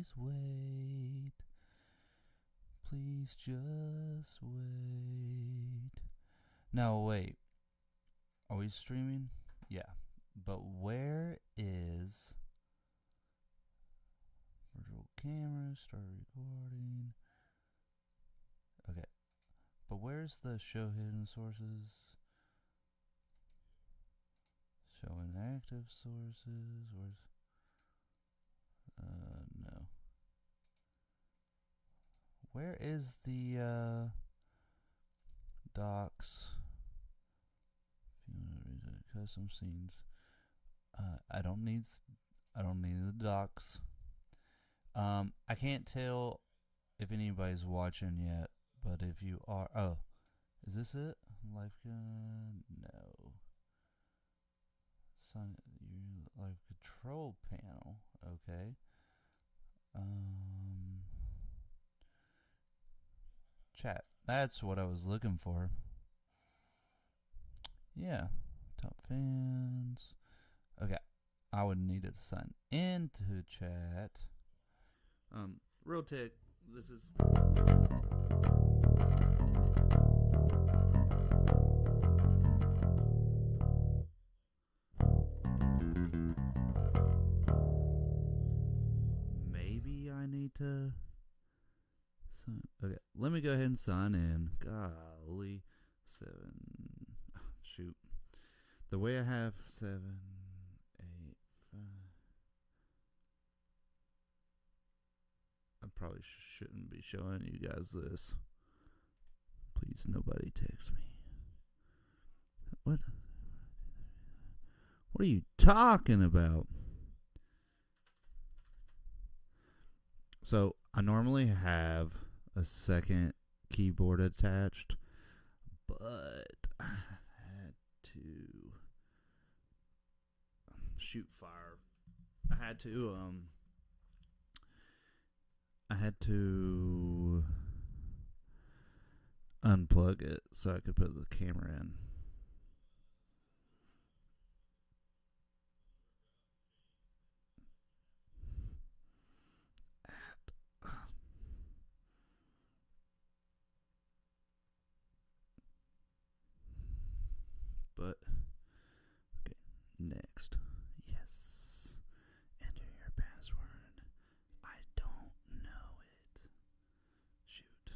Please wait. Please just wait. No, wait. Are we streaming? Yeah. But where is virtual camera? Start recording. Okay. But where's the show hidden sources? Showing active sources. Where's no. Where is the docs? Custom scenes. I don't need the docs. I can't tell if anybody's watching yet, but if you are, is this it? Live no. Sun, your live control panel. Okay. Chat. That's what I was looking for. Yeah. Top fans. Okay. I would need to sign into chat. Real tick. This is. Maybe I need to. Okay, let me go ahead and sign in. Golly, 7. Oh, shoot, the way I have 7, 8, 5. I probably shouldn't be showing you guys this. Please, nobody text me. What? What are you talking about? So I normally have a second keyboard attached, but I had to shoot fire. I had to unplug it so I could put the camera in. But okay, next. Yes. Enter your password. I don't know it. Shoot.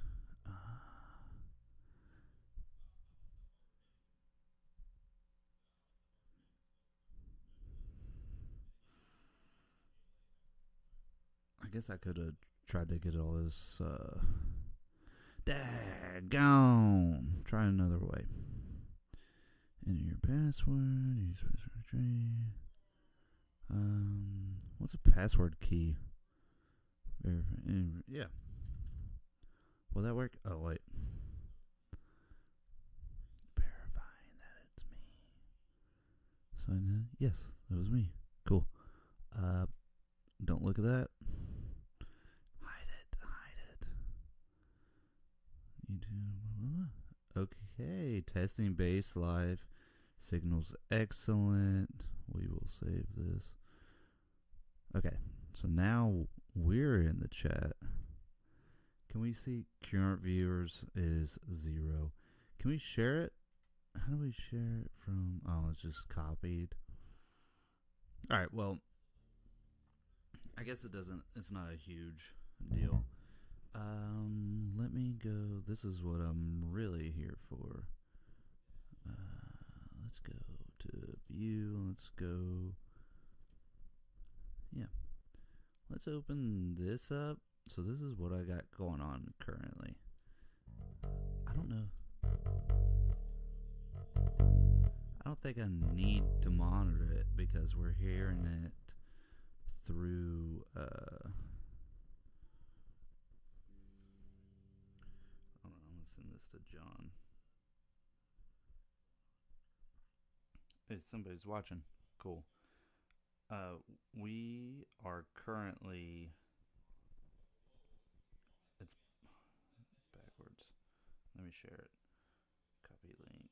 I guess I could have tried to get all this daggone. Try another way. Enter your password. Use password tree. What's a password key? Yeah. Will that work? Oh wait. Verifying that it's me. Sign in. Yes, that was me. Cool. Don't look at that. Hide it. YouTube. Okay, testing base live. Signals excellent. We will save this. Okay, so now we're in the chat. Can we see current viewers is 0? Can we share it? How do we share it from? Oh, it's just copied. All right, well, I guess it's not a huge deal. Let me go. This is what I'm really here for. Let's go to view. Let's go. Yeah. Let's open this up. So this is what I got going on currently. I don't know. I don't think I need to monitor it because we're hearing it through I'm gonna send this to John. Hey, somebody's watching. Cool. We are currently. It's backwards. Let me share it. Copy link.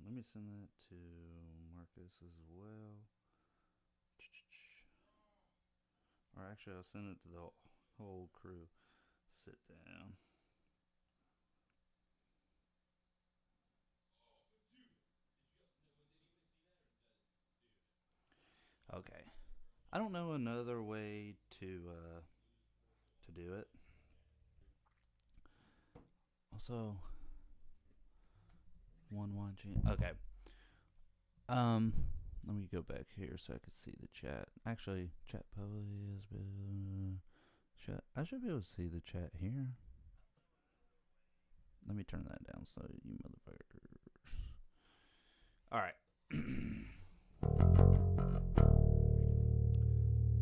let me send that to Marcus as well. Or actually, I'll send it to the whole crew. Sit down. Okay. I don't know another way to do it. Also, one watching. Okay. Let me go back here so I can see the chat. Actually, chat probably is. Chat. I should be able to see the chat here. Let me turn that down so you motherfuckers. All right.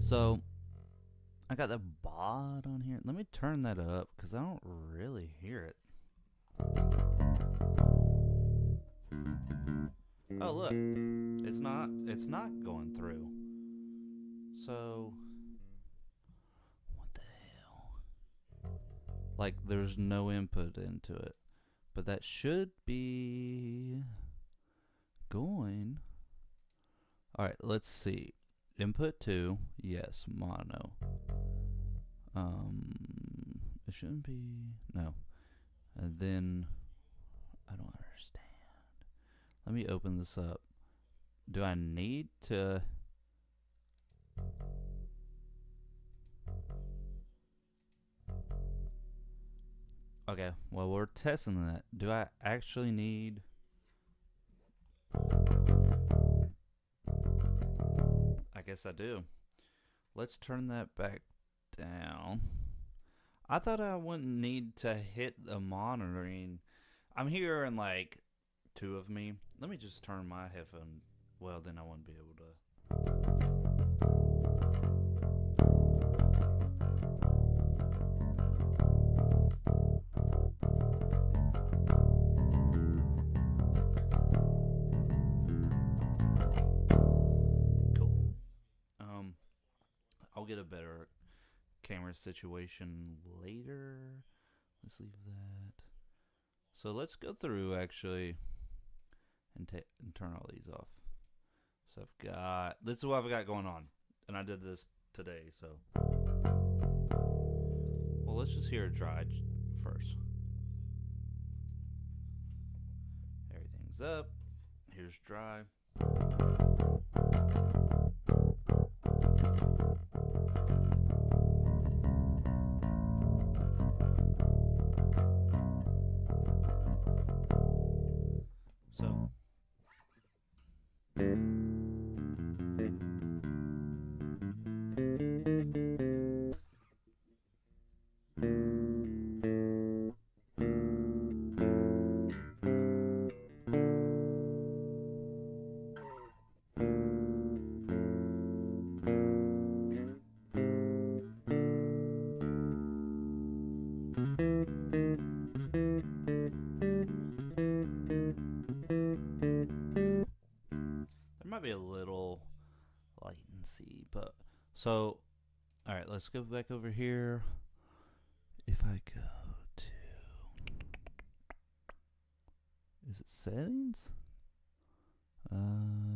So, I got the bot on here. Let me turn that up because I don't really hear it. Oh, look. It's not going through. So, what the hell? Like, there's no input into it. But that should be going. Alright, let's see. Input 2, yes, mono. It shouldn't be, no. And then, I don't understand. Let me open this up. Do I need to... Okay, well, we're testing that. Do I actually need... I guess I do. Let's turn that back down. I thought I wouldn't need to hit the monitoring. I'm hearing like 2 of me. Let me just turn my headphone. Well, then I wouldn't be able to. Cool. I'll get a better camera situation later. Let's leave that. So let's go through actually and turn all these off. So I've got, this is what I've got going on, and I did this today. So, well, let's just hear it dry first. Everything's up. Here's dry. So, there might be a little latency, but so, all right, let's go back over here. If I go to, is it settings?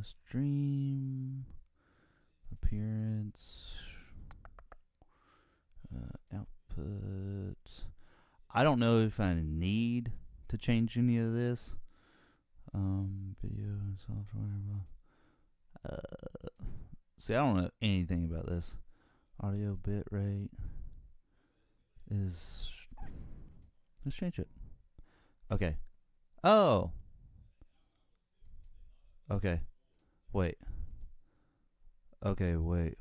Stream, appearance, output. I don't know if I need to change any of this. Video and software. See, I don't know anything about this. Audio bit rate is. Let's change it. Okay. Oh. Okay. Wait. Okay, wait.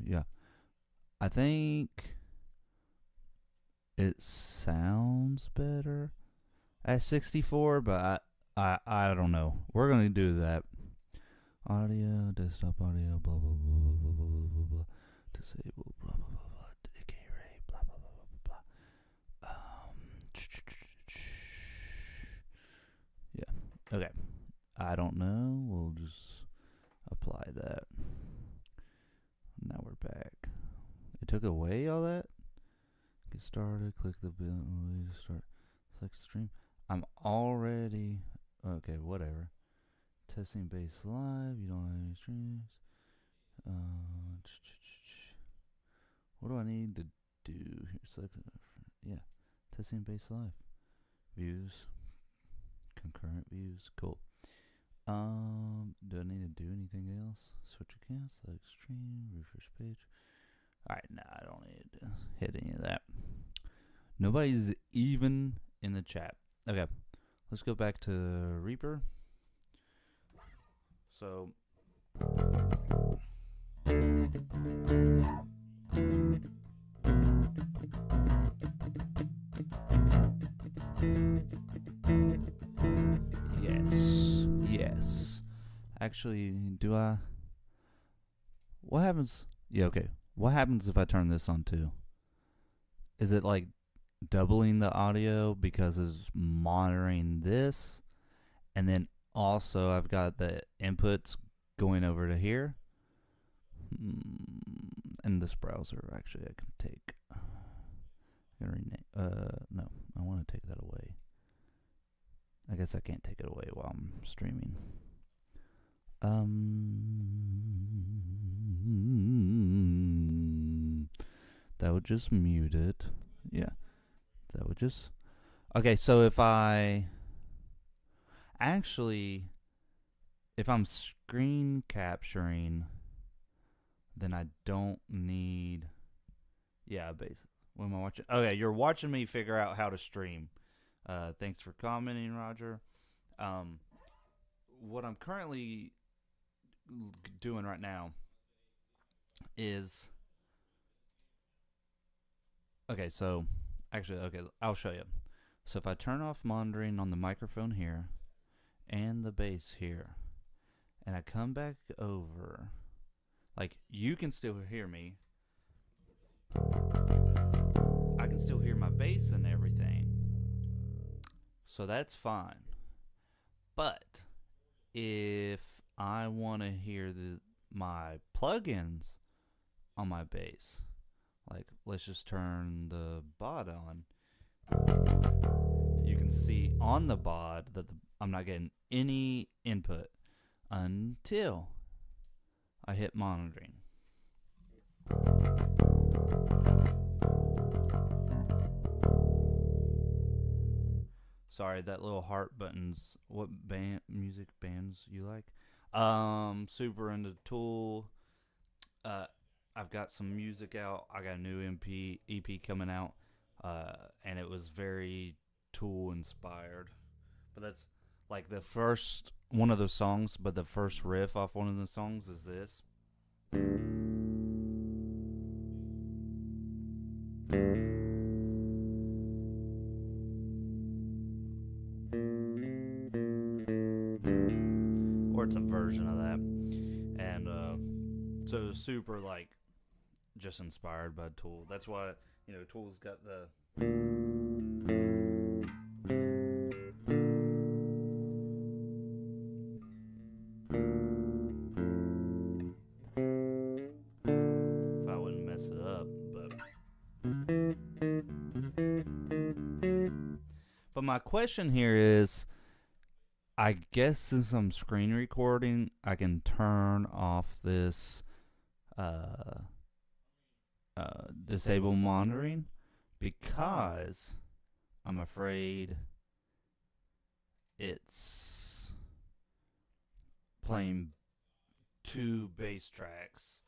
Yeah. I think it sounds better at 64, but I don't know. We're gonna do that. Audio, desktop audio, blah blah blah blah blah blah blah blah. Disable, blah blah blah blah. Decay rate, blah blah blah blah blah. Yeah. Okay. I don't know. We'll just apply that. Now we're back. It took away all that. Get started. Click the button. Start. Click stream. I'm already okay. Whatever. Testing base live. You don't have any streams. What do I need to do here? Select, yeah, testing base live. Views. Concurrent views. Cool. Do I need to do anything else? Switch accounts, select stream, refresh page. Alright, nah, I don't need to hit any of that. Nobody's even in the chat. Okay, let's go back to Reaper. So yes. Actually, do I? What happens? Yeah, okay. What happens if I turn this on too? Is it like doubling the audio because it's monitoring this? And then also I've got the inputs going over to here. And this browser, actually, I can take. I'm gonna rename. No, I want to take that away. I guess I can't take it away while I'm streaming. That would just mute it. Yeah, that would just. Okay, so if I actually, if I'm screen capturing, then I don't need. Yeah, basically. What am I watching? Okay, you're watching me figure out how to stream. Thanks for commenting, Roger. What I'm currently doing right now is okay. So actually, okay, I'll show you. So if I turn off monitoring on the microphone here and the bass here, and I come back over, like you can still hear me. I can still hear my bass and everything. So that's fine. But if I want to hear my plugins on my bass, like let's just turn the bod on. You can see on the bod that I'm not getting any input until I hit monitoring. Sorry, that little heart button's what music bands you like. Super into Tool. I've got some music out. I got a new EP coming out, and it was very Tool inspired. But that's like the first one of the songs. But the first riff off one of the songs is this. Or it's a version of that. And so it was super like just inspired by Tool. That's why, you know, Tool's got the if I wouldn't mess it up, but my question here is, I guess since I'm screen recording, I can turn off this disable monitoring, because I'm afraid it's playing two bass tracks.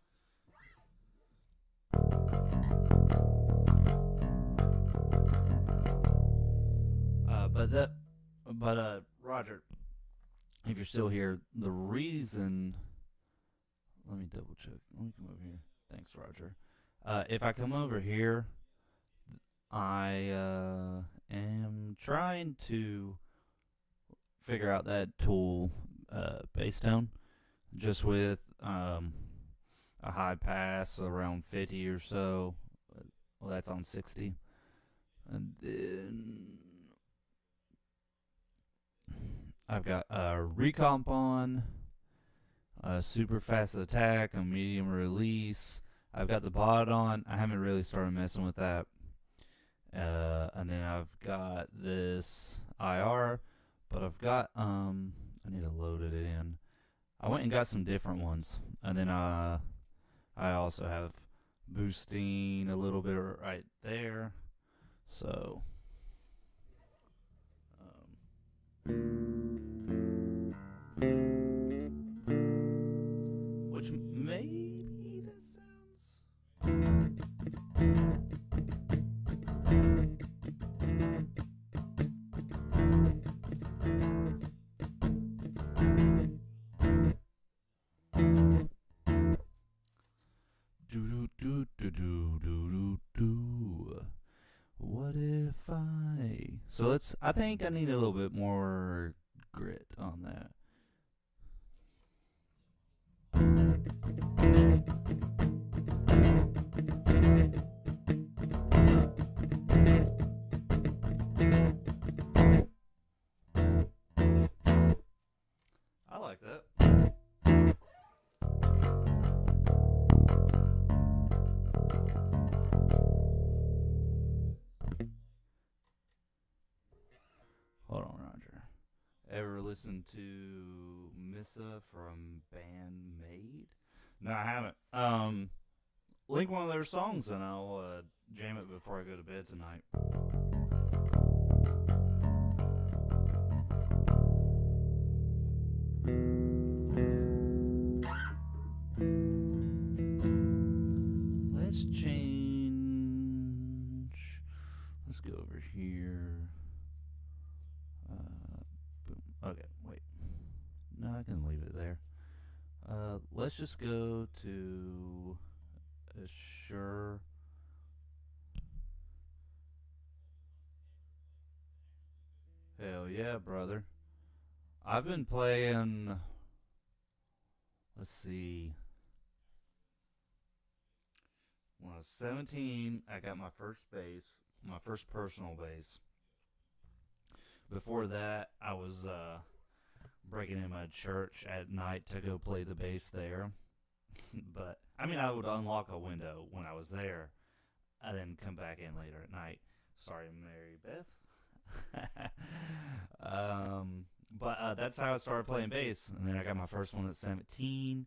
But Roger, if you're still here, the reason, let me double check. Let me come over here. Thanks, Roger. If I come over here, I am trying to figure out that Tool bass tone, just with a high pass around 50 or so. Well, that's on 60. And then I've got a recomp on, a super fast attack, a medium release. I've got the bod on. I haven't really started messing with that. And then I've got this IR, but I've got I need to load it in. I went and got some different ones, and then I also have boosting a little bit right there. So which maybe that sounds. Do do do do do do do. What if I? So let's. I think I need a little bit more grit on that. I like that. Hold on, Roger. Ever listen to Missa from Band Made? No, I haven't. Link one of their songs and I'll jam it before I go to bed tonight. Let's change. Let's go over here. Boom. Okay, wait. No, I can leave it there. Let's just go to Assure. Hell yeah, brother. I've been playing. Let's see. When I was 17, I got my first bass, my first personal bass. Before that, I was breaking in my church at night to go play the bass there. But, I mean, I would unlock a window when I was there and then come back in later at night. Sorry, Mary Beth. But that's how I started playing bass. And then I got my first one at 17.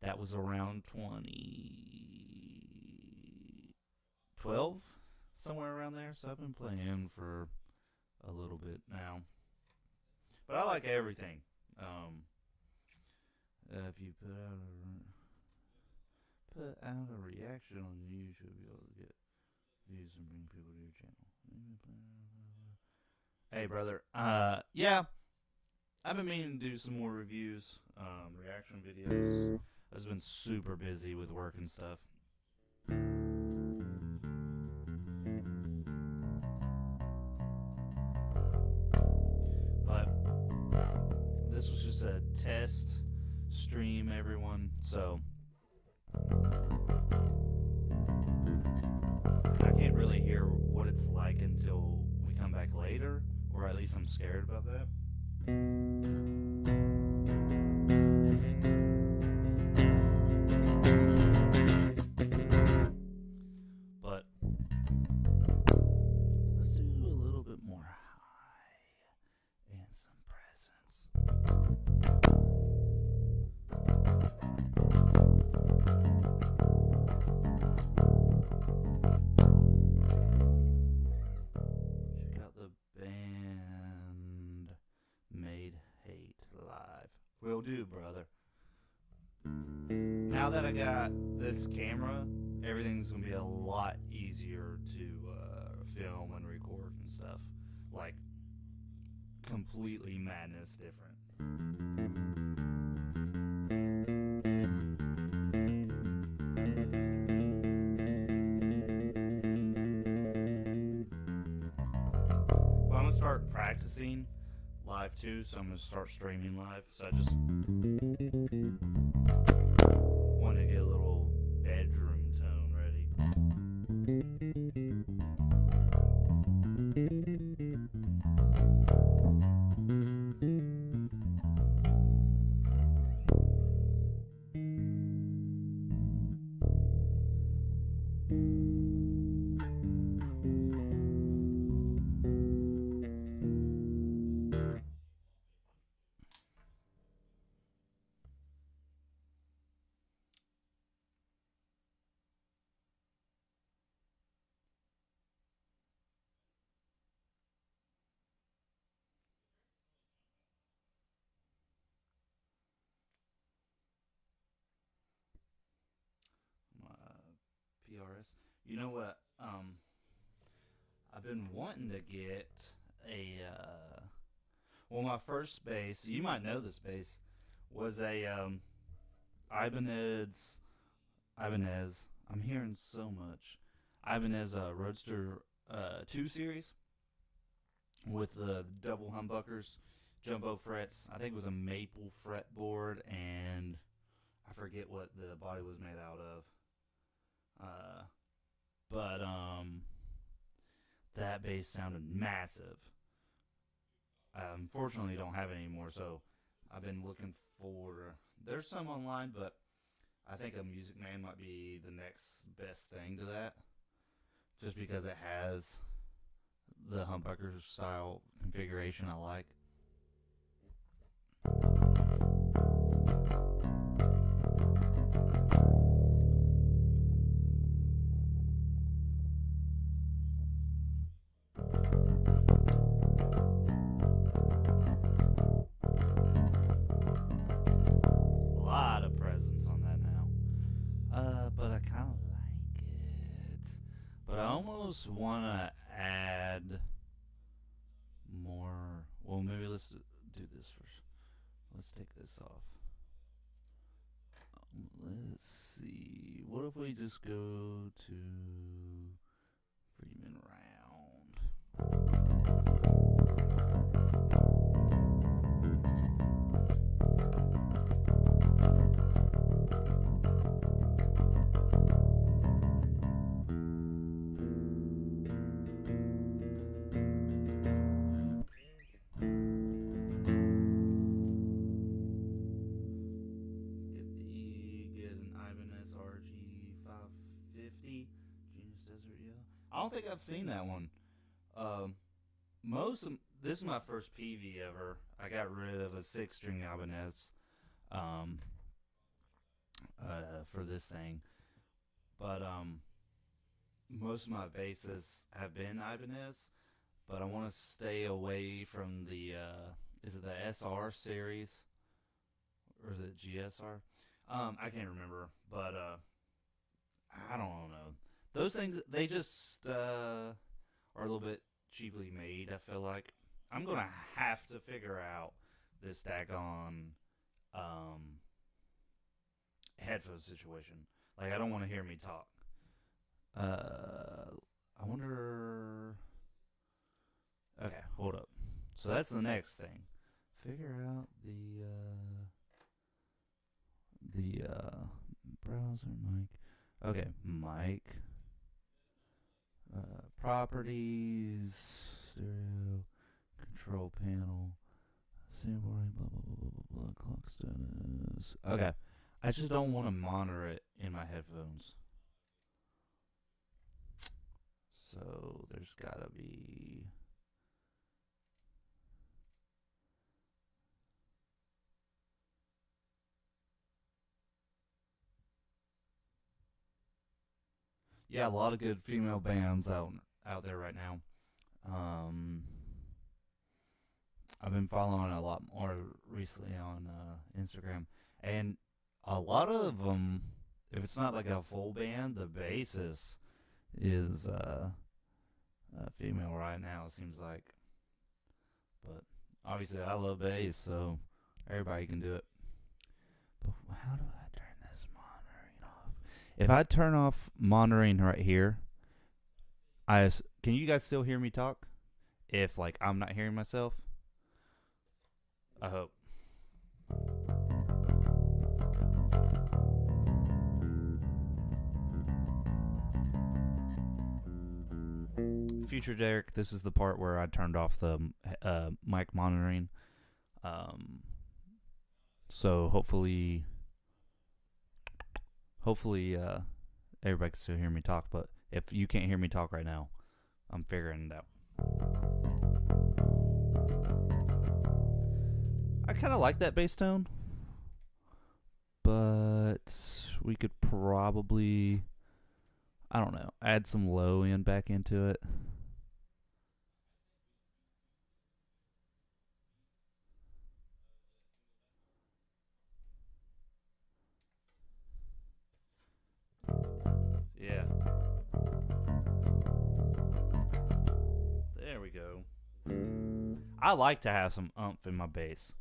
That was around 2012, somewhere around there. So I've been playing for a little bit now. But I like everything. If you put out a reaction on YouTube, you should be able to get views and bring people to your channel. Hey, brother. Yeah, I've been meaning to do some more reviews, reaction videos. I've just been super busy with work and stuff. But this was just a test stream, everyone. So I can't really hear what it's like until we come back later, or at least I'm scared about that. But let's do a little bit more high and some presence. Check out the band Made Hate live. Will do, brother. Now that I got this camera, everything's gonna be a lot easier to film and record and stuff. Like, completely madness different. But I'm gonna start practicing live too, so I'm gonna start streaming live. So I just want to get a little bedroom tone ready. PRS. You know what? I've been wanting to get a. Well, my first bass, you might know this bass, was a Ibanez. Ibanez. I'm hearing so much. Ibanez Roadster 2 series with the double humbuckers, jumbo frets. I think it was a maple fretboard, and I forget what the body was made out of. But that bass sounded massive. Unfortunately, don't have it anymore, so I've been looking for. There's some online, but I think a Music Man might be the next best thing to that, just because it has the humbucker style configuration I like. But I kind of like it. But I almost want to add more. Well, maybe let's do this first. Let's take this off. Let's see. What if we just go to Freeman Round? I don't think I've seen that one. This is my first PV ever. I got rid of a 6-string Ibanez for this thing, but most of my basses have been Ibanez, but I want to stay away from the is it the SR series or is it GSR? I can't remember, but I don't know. Those things, they just are a little bit cheaply made, I feel like. I'm going to have to figure out this daggone headphone situation. Like, I don't want to hear me talk. I wonder... Okay, hold up. So that's the next thing. Figure out the browser mic. Okay, mic. Properties, stereo, control panel, sample rate, blah, blah, blah, blah, blah, blah, clock status. Okay, I just don't want to monitor it in my headphones. So there's gotta be... Yeah, a lot of good female bands out there right now. I've been following a lot more recently on Instagram, and a lot of them, if it's not like a full band, the bassist is female right now. It seems like, but obviously I love bass, so everybody can do it. But how do I turn this monitoring off? If I turn off monitoring right here, can you guys still hear me talk? If like I'm not hearing myself, I hope. Future Derek, this is the part where I turned off the mic monitoring. So hopefully everybody can still hear me talk. But if you can't hear me talk right now, I'm figuring it out. I kind of like that bass tone, but we could probably, I don't know, add some low end back into it. Yeah. I like to have some umph in my bass.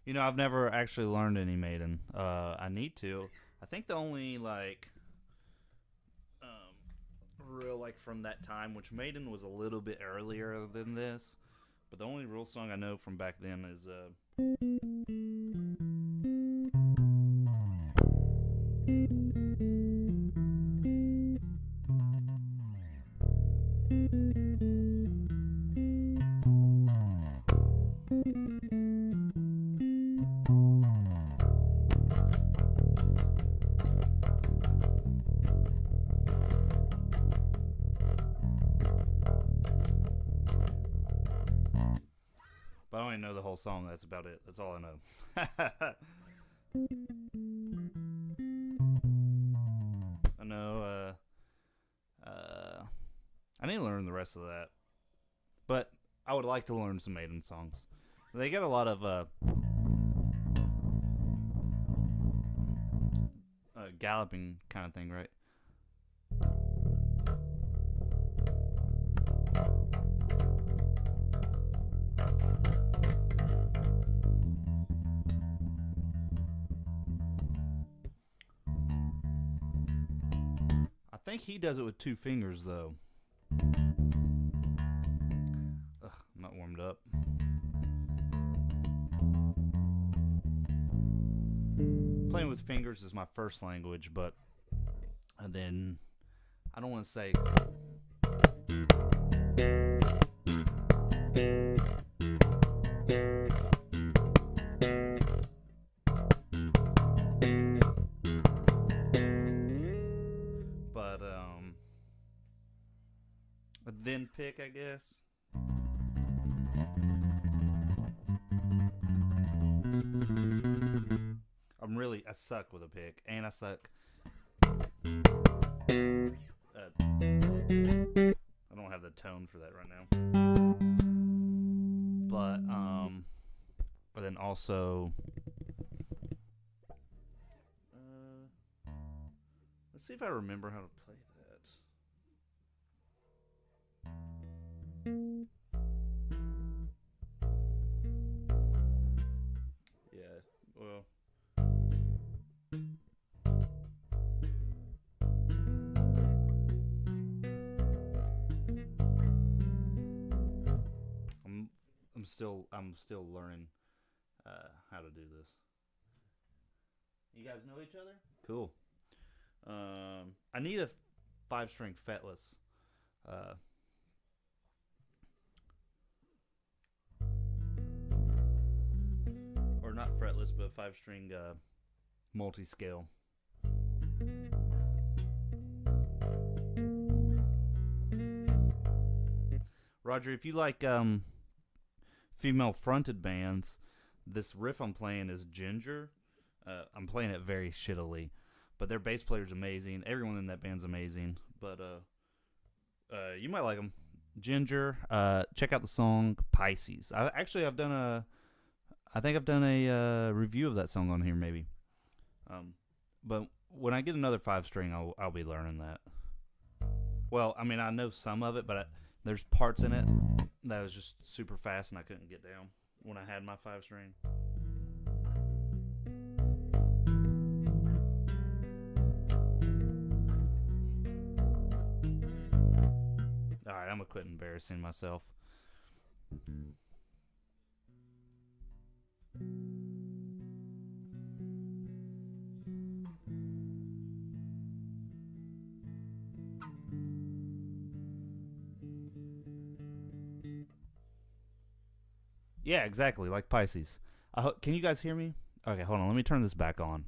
You know, I've never actually learned any Maiden. I need to. I think the only real from that time, which Maiden was a little bit earlier than this, but the only real song I know from back then is but I don't even know the whole song. That's about it. That's all I know. I know. I need to learn the rest of that, but I would like to learn some Maiden songs. They get a lot of galloping kind of thing, right? I think he does it with 2 fingers, though. Ugh, I'm not warmed up. Playing with fingers is my first language, but then I don't want to say. But a then pick, I guess. I suck with a pick, and I suck. I don't have the tone for that right now. But then also, let's see if I remember how to play that. Yeah, well. I'm still learning how to do this. You guys know each other? Cool. I need a 5-string fretless. Or not fretless, but 5-string multi-scale. Roger, if you like female fronted bands, this riff I'm playing is Ginger. I'm playing it very shittily, but their bass player's amazing. Everyone in that band's amazing, but you might like them. Ginger. Check out the song Pisces. I think I've done a review of that song on here maybe. But when I get another 5-string, I'll be learning that. Well, I mean, I know some of it, but there's parts in it that was just super fast and I couldn't get down when I had my 5-string. Alright, I'm gonna quit embarrassing myself. Yeah, exactly, like Pisces. Can you guys hear me? Okay, hold on. Let me turn this back on.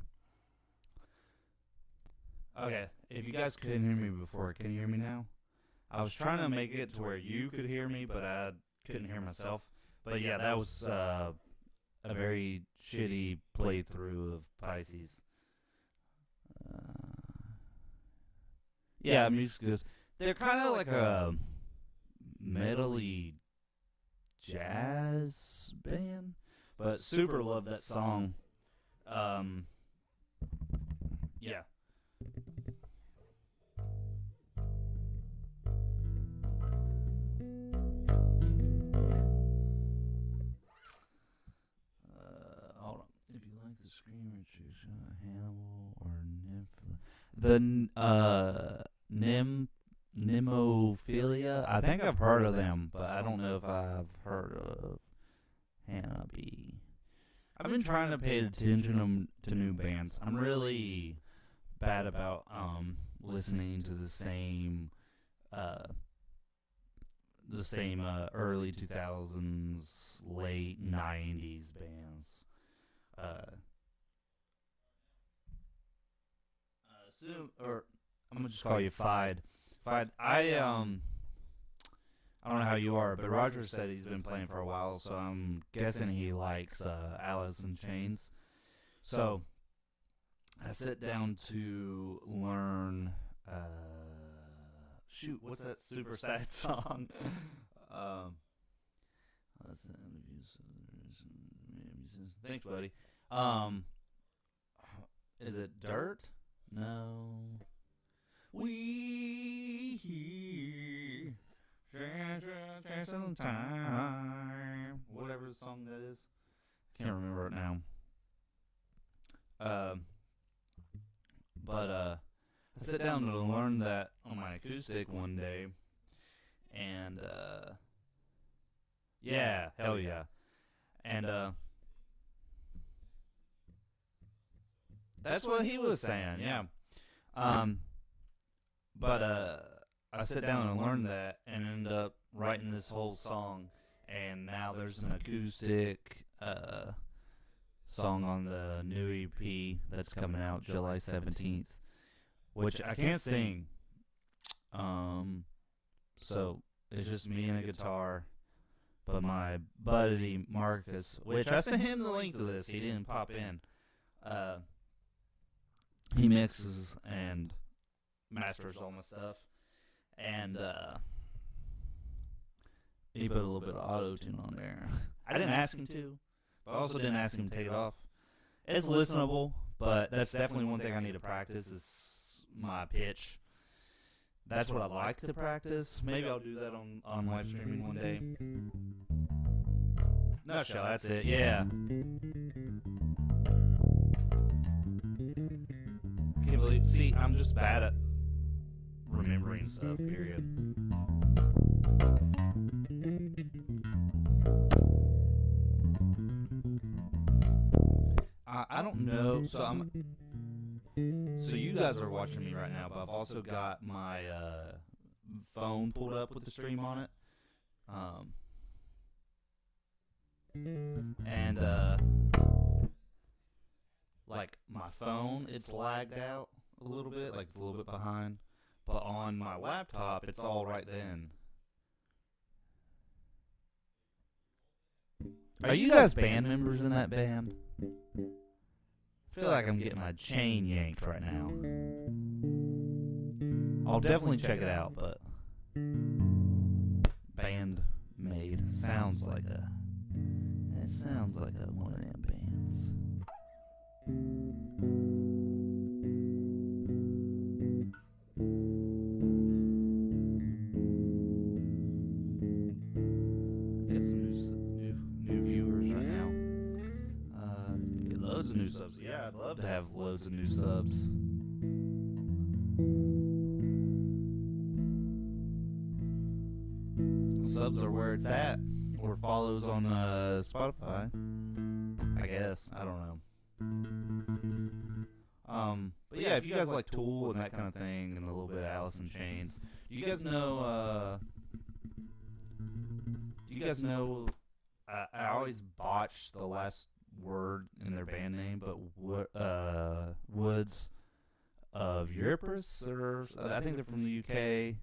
Okay, if you guys couldn't hear me before, can you hear me now? I was trying to make it to where you could hear me, but I couldn't hear myself. But yeah, that was a very shitty playthrough of Pisces. Yeah, music is. They're kind of like a metally jazz band, but super love that song. Yeah. Hold on. If you like the screamer, choose Hannibal or Nemophilia. I think I've heard of them, but I don't know if I've heard of Hannah B. I've been trying to pay attention to new bands. I'm really bad about listening to the same early 2000s, late 90s bands. I'm gonna just call you Fide. Fide, I don't know how you are, but Roger said he's been playing for a while, so I'm guessing he likes Alice in Chains. So I sit down to learn. Shoot, what's that super sad song? Thanks, buddy. Is it Dirt? No. We some time. Whatever the song that is. Can't remember it now. But I sit down to learn that on my acoustic one day, and yeah, hell yeah, and that's what he was saying, yeah. But I sit down and learn that, and end up writing this whole song, and now there's an acoustic song on the new EP that's coming out July 17th, which I can't sing. So it's just me and a guitar. But my buddy Marcus, which I sent him the link to this, he didn't pop in. He mixes and masters all my stuff, and he put a little bit of auto-tune on there. I didn't ask him to, but I also didn't ask him to take it off. It's listenable, but that's definitely one thing I need to practice is my pitch. That's what I like to practice. Maybe I'll do that on live streaming one day. Nutshell, that's it, yeah. Can't believe, see, I'm just bad at remembering stuff, period. I don't know, so you guys are watching me right now, but I've also got my phone pulled up with the stream on it. And like my phone, it's lagged out a little bit, like it's a little bit behind. But on my laptop, it's all right then. Are you guys band members in that band? I feel like I'm getting my chain yanked right now. I'll definitely check it out, but Bandmade sounds like one of them bands. Get some new viewers right now. Get loads of new subs. Yeah, I'd love to have loads of new subs. Subs are where it's at, or follows on Spotify. I guess, I don't know. But yeah, if you guys like Tool and that kind of thing, and a little bit of Alice in Chains, do you guys know? I always botch the last word in their band name, but Woods of Euripus, or I think they're from the UK.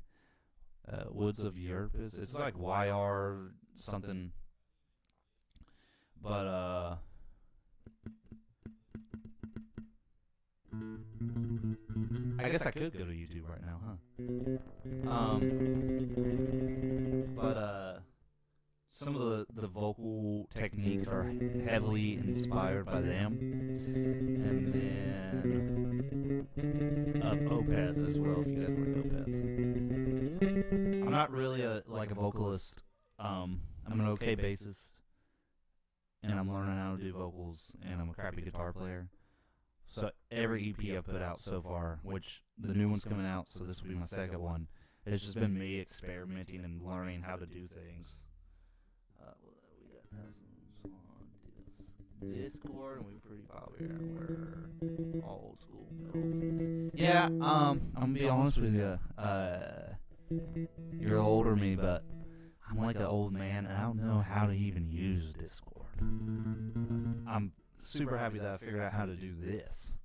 Woods of Euripus. It's like YR something. But I guess I could go to YouTube right now, huh? But some of the vocal techniques are heavily inspired by them, and then Opeth as well. If you guys like Opeth, I'm not really a vocalist. I'm an okay bassist, and I'm learning how to do vocals, and I'm a crappy guitar player. So every EP I've put out so far, which the new one's coming out, so this will be my second one, it's just been me experimenting and learning how to do things. We got thousands on Discord, and we're pretty popular. We're old school metal. Yeah, I'm gonna be honest with you. You're older than me, but I'm like an old man, and I don't know how to even use Discord. I'm super happy that I figured out how to do this.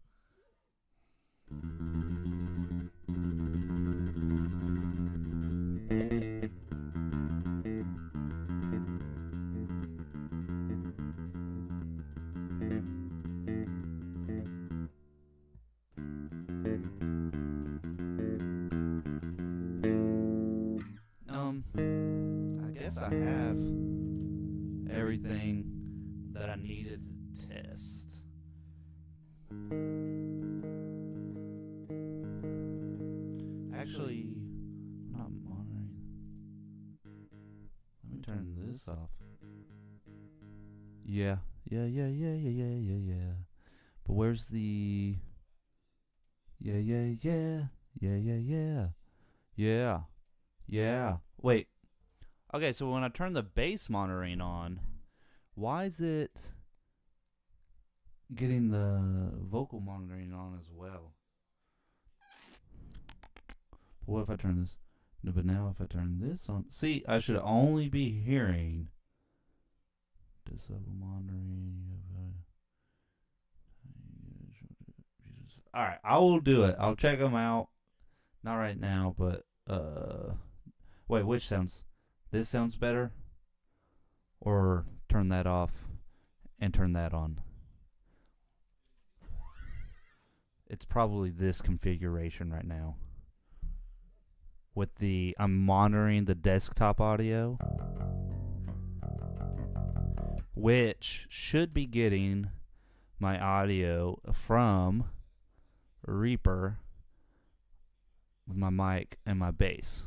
I guess I have everything that I needed to test. Actually, I'm not monitoring. Let me turn this off. Yeah. But where's the... Yeah. Wait. Okay, so when I turn the bass monitoring on, why is it getting the vocal monitoring on as well? What if I turn this? No, but now if I turn this on... See, I should only be hearing disable monitoring. Alright, I will do it. I'll check them out. Not right now, but... Wait, which sounds... This sounds better? Or turn that off and turn that on? It's probably this configuration right now. With the... I'm monitoring the desktop audio, which should be getting my audio from Reaper with my mic and my bass.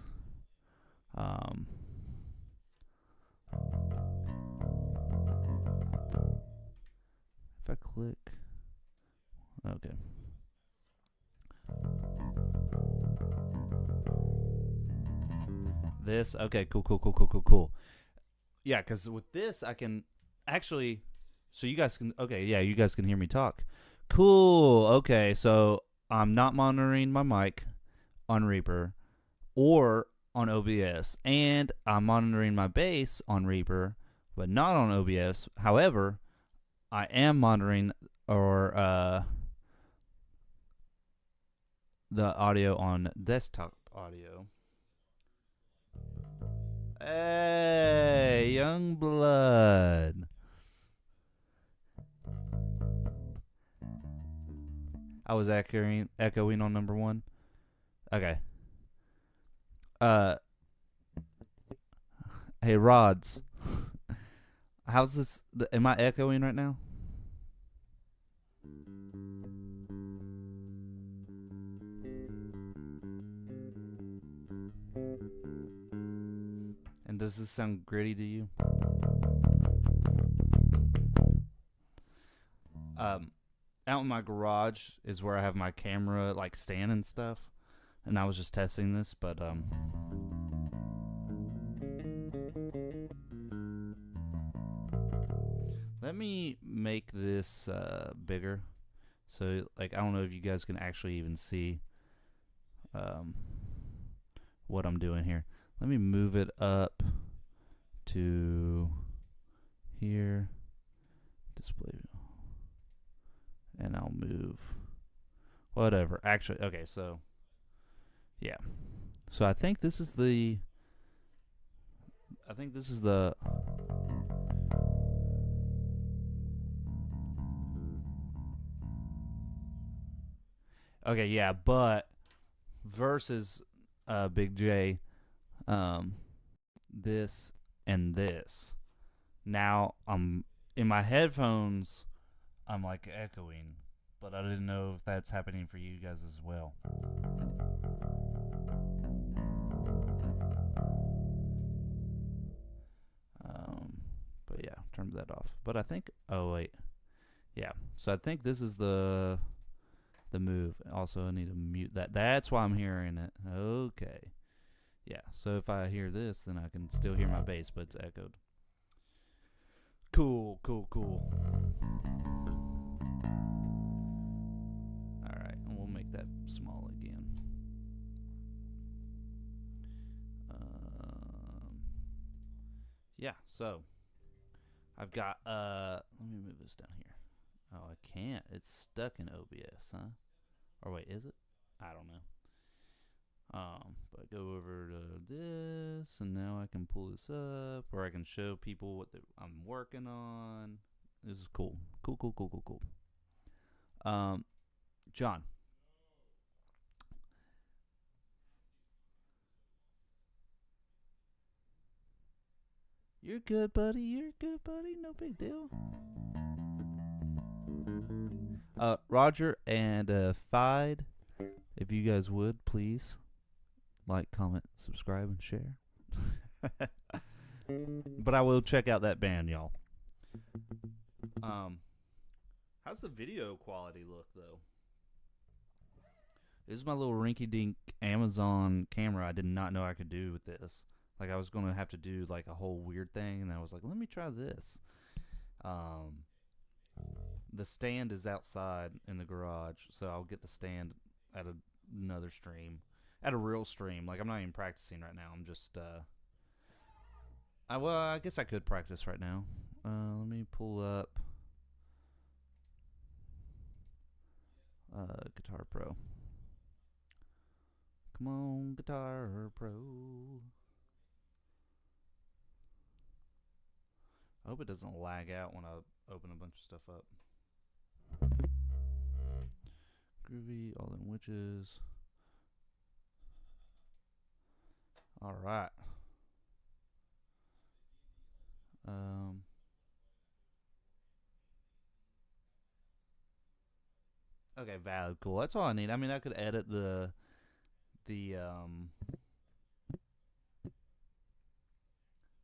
If I click... Okay. This? Okay, cool. Yeah, because with this, I can actually... So you guys can... Okay, yeah, you guys can hear me talk. Cool, okay, so I'm not monitoring my mic on Reaper or on OBS, and I'm monitoring my bass on Reaper, but not on OBS. However, I am monitoring the audio on desktop audio. Hey, young blood. I was echoing on number one. Okay. Hey, Rods. How's this? Am I echoing right now? And does this sound gritty to you? Out in my garage is where I have my camera like stand and stuff, and I was just testing this, but let me make this bigger, so like I don't know if you guys can actually even see what I'm doing here. Let me move it up to here, display, and I'll move whatever. Actually, okay, so yeah, so I think this is the Okay, yeah, but versus Big J, this and this. Now I'm in my headphones. I'm like echoing, but I didn't know if that's happening for you guys as well. But yeah, turn that off. But I think. Oh wait, yeah. So I think this is the move. Also, I need to mute that. That's why I'm hearing it. Okay. Yeah. So if I hear this, then I can still hear my bass, but it's echoed. Cool. All right, and we'll make that small again. Yeah. So I've got. Let me move this down here. Oh, I can't. It's stuck in OBS, huh? Or wait, is it? I don't know. But go over to this, and now I can pull this up, or I can show people what I'm working on. This is cool. Cool. John. You're good, buddy. No big deal. Roger and Fide, if you guys would, please like, comment, subscribe, and share. But I will check out that band, y'all. How's the video quality look, though? This is my little rinky-dink Amazon camera I did not know I could do with this. Like, I was going to have to do, like, a whole weird thing, and I was like, let me try this. The stand is outside in the garage, so I'll get the stand at another stream. At a real stream. Like, I'm not even practicing right now. I'm just, well, I guess I could practice right now. Let me pull up Guitar Pro. Come on, Guitar Pro. I hope it doesn't lag out when I open a bunch of stuff up. Groovy, All in Witches. All right. Okay, valid, cool. That's all I need. I mean, I could edit the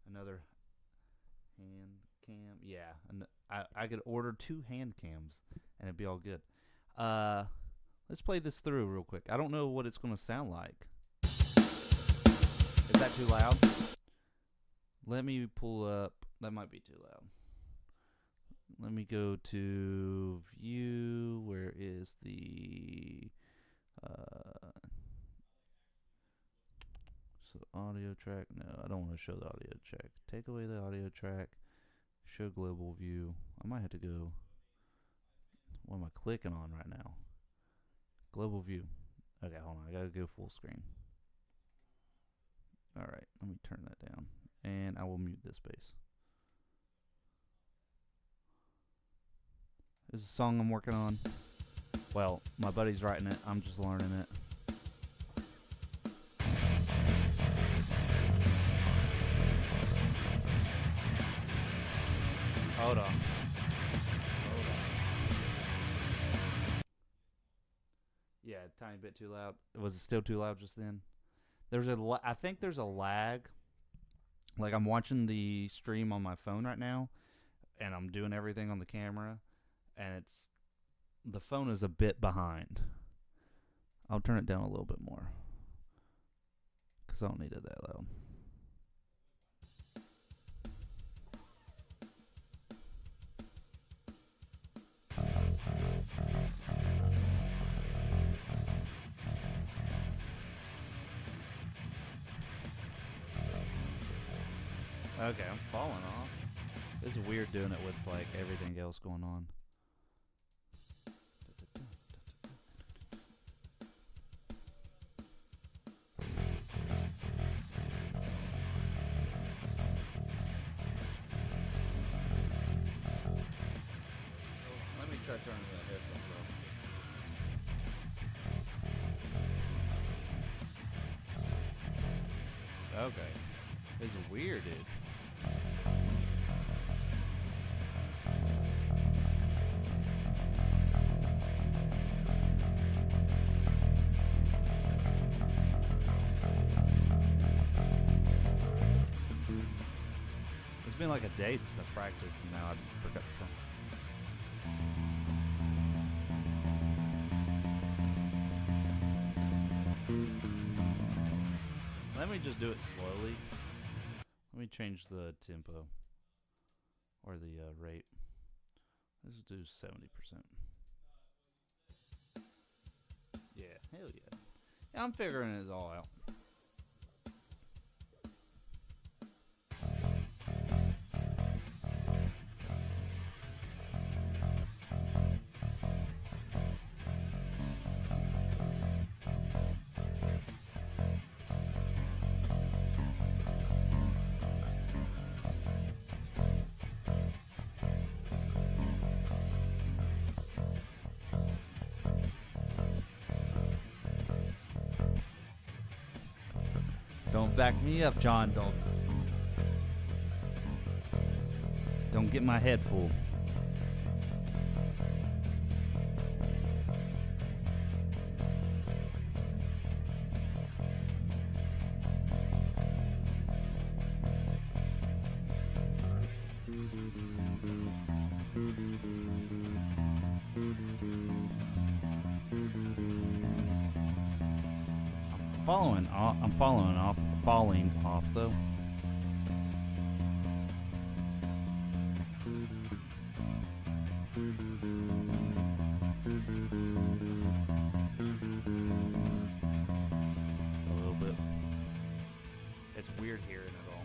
another hand cam. Yeah, and I could order 2 hand cams and it'd be all good. Let's play this through real quick. I don't know what it's gonna sound like. Is that too loud? Let me pull up. That might be too loud. Let me go to view. Where is the so audio track? No, I don't want to show the audio track. Take away the audio track. Show global view. I might have to go. What am I clicking on right now? Global view. Okay, hold on. I gotta go full screen. Alright, let me turn that down. And I will mute this bass. This is a song I'm working on. Well, my buddy's writing it. I'm just learning it. Hold on. Yeah, a tiny bit too loud. Was it still too loud just then? I think there's a lag. Like, I'm watching the stream on my phone right now, and I'm doing everything on the camera, and the phone is a bit behind. I'll turn it down a little bit more, because I don't need it that loud. Okay, I'm falling off. This is weird doing it with, like, everything else going on. Let me try turning the headphones off. Okay. It's weird, dude. It's been like a day since I practiced, and now I forgot the song. Let me just do it slowly. Let me change the tempo or the rate. Let's do 70%. Yeah, hell yeah. Yeah, I'm figuring it all out. Don't back me up, John. Don't get my head full. I'm falling off though. A little bit. It's weird hearing it all.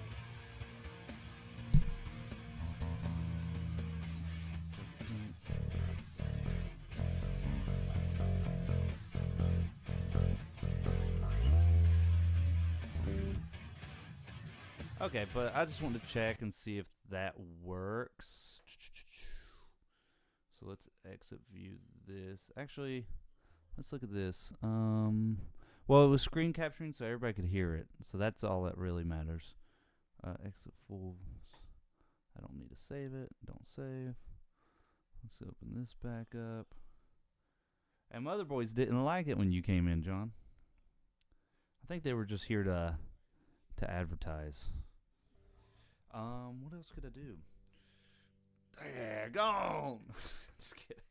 Okay, but I just wanted to check and see if that works. So let's exit view this. Actually, let's look at this. Well, it was screen capturing, so everybody could hear it. So that's all that really matters. Exit full. I don't need to save it. Don't save. Let's open this back up. And Mother Boys didn't like it when you came in, John. I think they were just here to advertise. What else could I do? Daggone! Just kidding.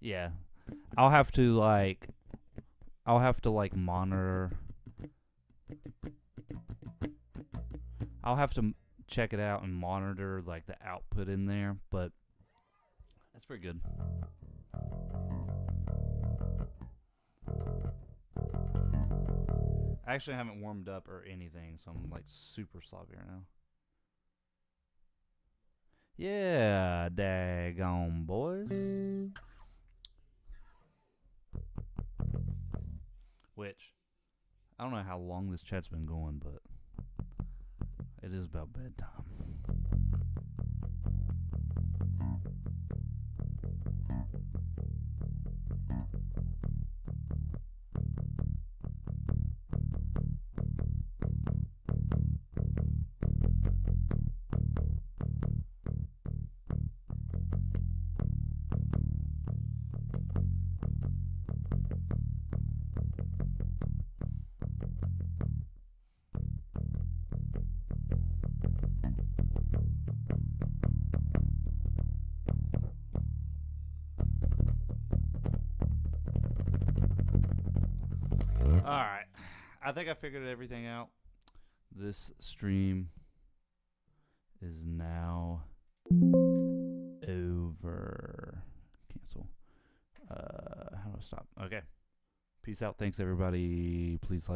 Yeah. I'll have to monitor. I'll have to check it out and monitor like the output in there, but that's pretty good. I actually haven't warmed up or anything, so I'm like super sloppy right now. Yeah, daggone boys. Which, I don't know how long this chat's been going, but it is about bedtime. Alright. I think I figured everything out. This stream is now over. Cancel. How do I stop? Okay. Peace out. Thanks, everybody. Please like.